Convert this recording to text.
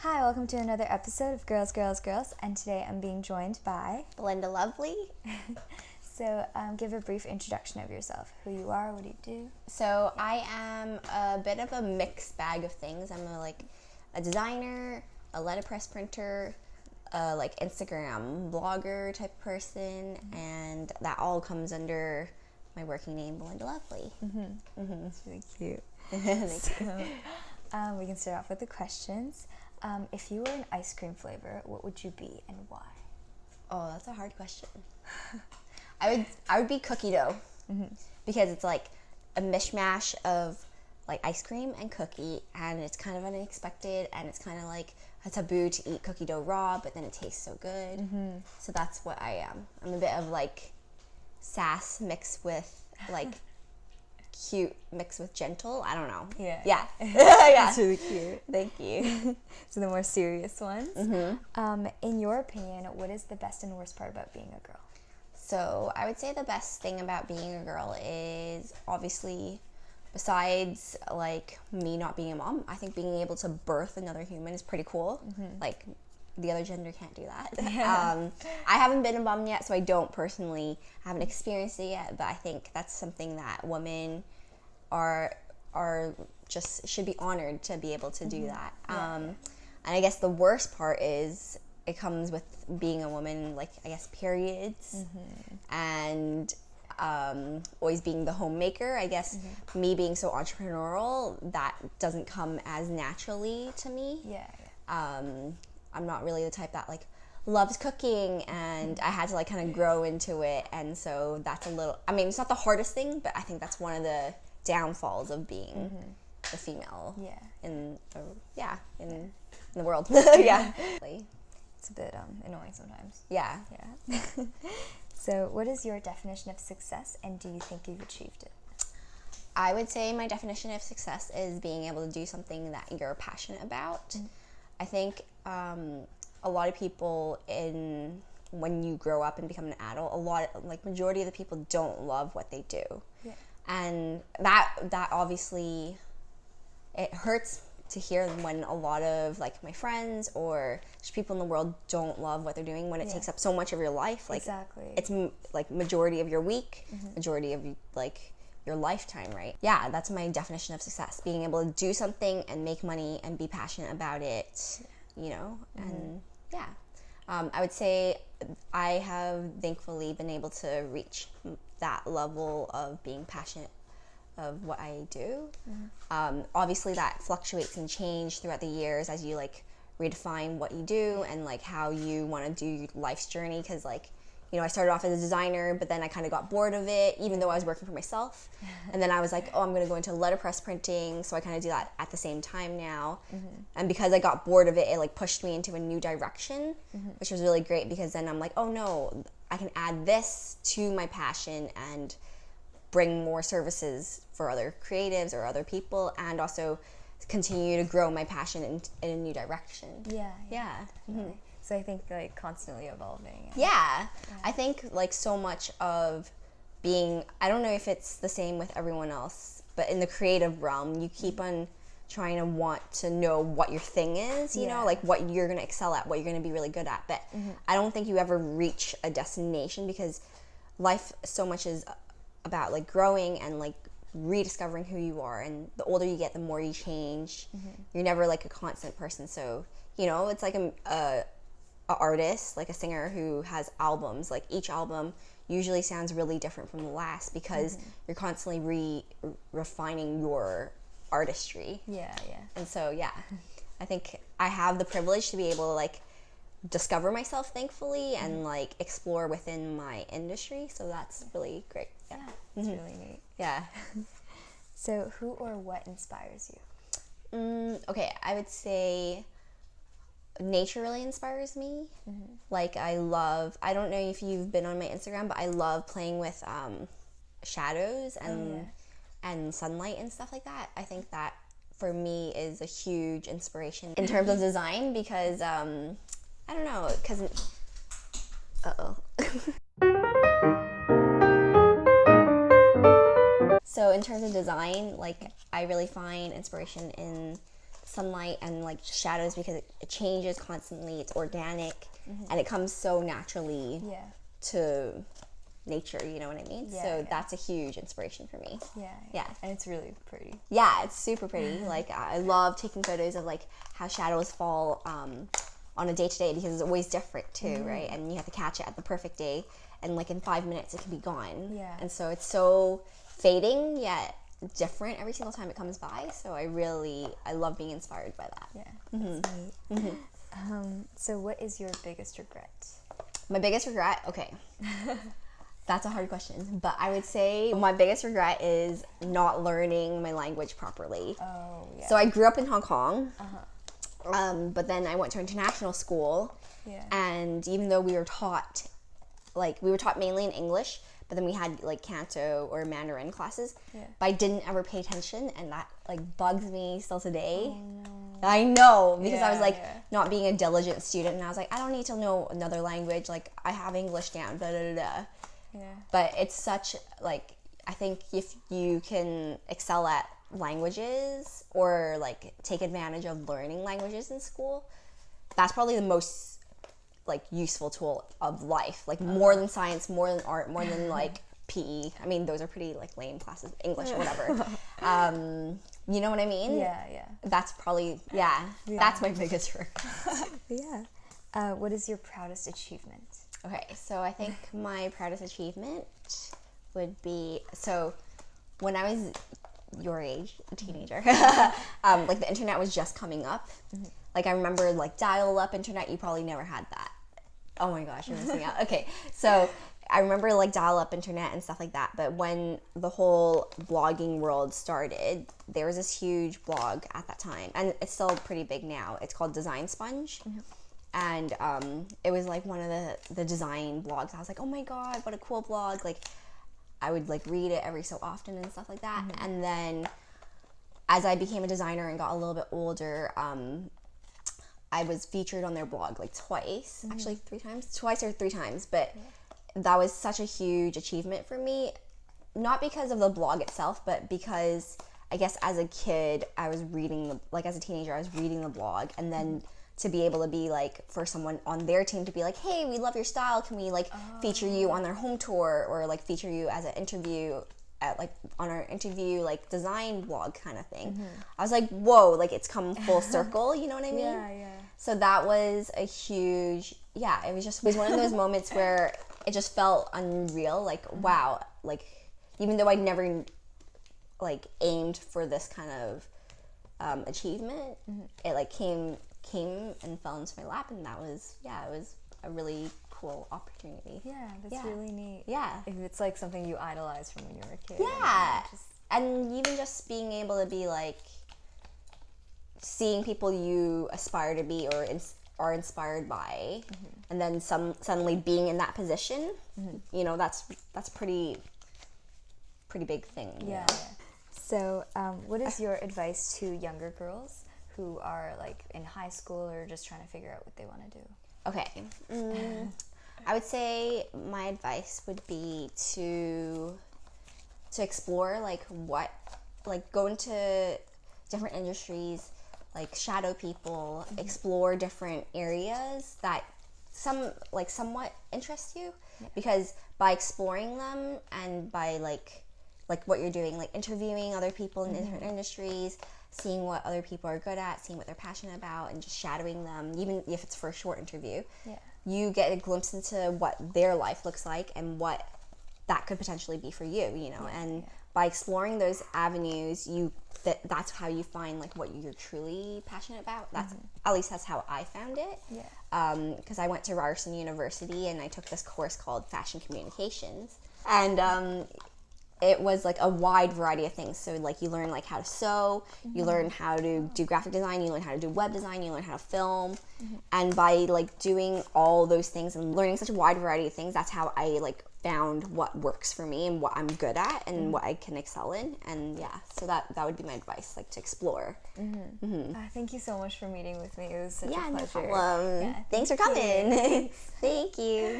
Hi, welcome to another episode of Girls, Girls, Girls, and today I'm being joined by Belinda Love Lee. So, give a brief introduction of yourself. Who you are, what do you do? So I am a bit of a mixed bag of things. I'm a designer, a letterpress printer, Instagram blogger type person, and that all comes under my working name, Belinda Love Lee. That's really cute. Thank you. We can start off with the questions. If you were an ice cream flavor, what would you be and why? Oh, that's a hard question. I would be cookie dough because it's like a mishmash of like ice cream and cookie, and it's kind of unexpected, and it's kind of like a taboo to eat cookie dough raw, but then it tastes so good. So that's what I am. I'm a bit of like sass mixed with like cute mixed with gentle. I don't know. Yeah. Yeah. That's really cute. Thank you. So the more serious ones. In your opinion, what is the best and worst part about being a girl? So I would say the best thing about being a girl is obviously, besides like me not being a mom, I think being able to birth another human is pretty cool. Like the other gender can't do that. I haven't been a mom yet, so I haven't experienced it yet, but I think that's something that women are just should be honored to be able to do that. And I guess the worst part is it comes with being a woman, like I guess periods and always being the homemaker. I guess me being so entrepreneurial, that doesn't come as naturally to me. I'm not really the type that like loves cooking, and I had to like kind of grow into it, and so that's a little, I mean, it's not the hardest thing, but I think that's one of the downfalls of being the female in the world. It's a bit annoying sometimes. Yeah. So what is your definition of success, and do you think you've achieved it? I would say my definition of success is being able to do something that you're passionate about. I think a lot of people when you grow up and become an adult, majority of the people don't love what they do. And that obviously, it hurts to hear when a lot of like my friends or just people in the world don't love what they're doing, when it takes up so much of your life. Like, exactly. It's like majority of your week, majority of like your lifetime, right? Yeah, that's my definition of success. Being able to do something and make money and be passionate about it, you know, and I would say I have thankfully been able to reach that level of being passionate of what I do. Obviously that fluctuates and changes throughout the years as you like redefine what you do and like how you want to do your life's journey, because like, you know, I started off as a designer, but then I kind of got bored of it, even though I was working for myself. And then I was like, oh, I'm going to go into letterpress printing, so I kind of do that at the same time now. And because I got bored of it, it like pushed me into a new direction, which was really great, because then I'm like, oh no, I can add this to my passion and bring more services for other creatives or other people, and also continue to grow my passion in a new direction. So I think like constantly evolving. I think like so much of being, I don't know if it's the same with everyone else, but in the creative realm, you keep on trying to want to know what your thing is, you know, like what you're going to excel at, what you're going to be really good at. But I don't think you ever reach a destination, because life so much is about like growing and like rediscovering who you are, and the older you get, the more you change. You're never like a constant person. So, you know, it's like a artist, like a singer who has albums, like each album usually sounds really different from the last, because you're constantly refining your artistry. And so I think I have the privilege to be able to like discover myself, thankfully, and like explore within my industry, so that's really great. It's really neat. So who or what inspires you? Okay, I would say nature really inspires me. Like I don't know if you've been on my Instagram, but I love playing with shadows and sunlight and stuff like that. I think that for me is a huge inspiration in terms of design, because I don't know, because so in terms of design, like I really find inspiration in sunlight and like shadows because it changes constantly. It's organic, and it comes so naturally to nature, you know what I mean? So that's a huge inspiration for me. Yeah. And it's really pretty. Yeah, it's super pretty. Like, I love taking photos of like how shadows fall on a day-to-day, because it's always different too, right? And you have to catch it at the perfect day, and like in 5 minutes it can be gone. And so it's so fading yet different every single time it comes by. So I love being inspired by that. That's neat. So what is your biggest regret? My biggest regret? Okay. That's a hard question, but I would say my biggest regret is not learning my language properly. Oh, yeah. So I grew up in Hong Kong, but then I went to international school, and even though we were taught mainly in English, but then we had like Canto or Mandarin classes, but I didn't ever pay attention, and that like bugs me still today. Oh, no. I know, because I was like not being a diligent student, and I was like, I don't need to know another language, like I have English down, blah, blah, blah. But it's such, like, I think if you can excel at languages or like take advantage of learning languages in school, that's probably the most like useful tool of life, like more than science, more than art, more than like PE. I mean, those are pretty like lame classes, English, whatever. You know what I mean? That's probably that's my biggest regret. What is your proudest achievement? Okay, so I think my proudest achievement would be, so when I was your age, a teenager, like the internet was just coming up. Like I remember like dial-up internet, you probably never had that. Oh my gosh, you're missing out. Okay, so I remember like dial-up internet and stuff like that, but when the whole blogging world started, there was this huge blog at that time, and it's still pretty big now. It's called Design Sponge. And it was like one of the design blogs. I was like, oh my god, what a cool blog. Like I would like read it every so often and stuff like that. And then as I became a designer and got a little bit older, I was featured on their blog like twice, actually twice or three times, but that was such a huge achievement for me, not because of the blog itself, but because I guess as a kid, I was reading as a teenager, I was reading the blog, and then to be able to be like, for someone on their team to be like, hey, we love your style, can we like feature you on their home tour, or like feature you as an interview at like on our interview like design blog kind of thing. I was like, whoa, like it's come full circle, you know what I mean? So that was a huge, it was one of those moments where it just felt unreal, like wow, like even though I'd never like aimed for this kind of achievement, it like came and fell into my lap, and that was it was a really cool opportunity. That's really neat. If it's like something you idolized from when you were a kid. And even just being able to be like seeing people you aspire to be or are inspired by, and then suddenly being in that position, you know, that's pretty big thing. So what is your advice to younger girls who are like in high school or just trying to figure out what they want to do? Okay. I would say my advice would be to explore go into different industries, like shadow people, explore different areas that somewhat interest you, because by exploring them and by like what you're doing, like interviewing other people in different industries, seeing what other people are good at, seeing what they're passionate about, and just shadowing them, even if it's for a short interview, you get a glimpse into what their life looks like and what that could potentially be for you, you know. And by exploring those avenues, that's how you find like what you're truly passionate about. That's at least that's how I found it. Because I went to Ryerson University and I took this course called Fashion Communications, and it was like a wide variety of things. So like you learn like how to sew, you learn how to do graphic design, you learn how to do web design, you learn how to film. And by like doing all those things and learning such a wide variety of things, that's how I like found what works for me and what I'm good at and what I can excel in. And so that would be my advice, like to explore. Thank you so much for meeting with me. It was such a pleasure. No problem. Thanks for coming. Thank you.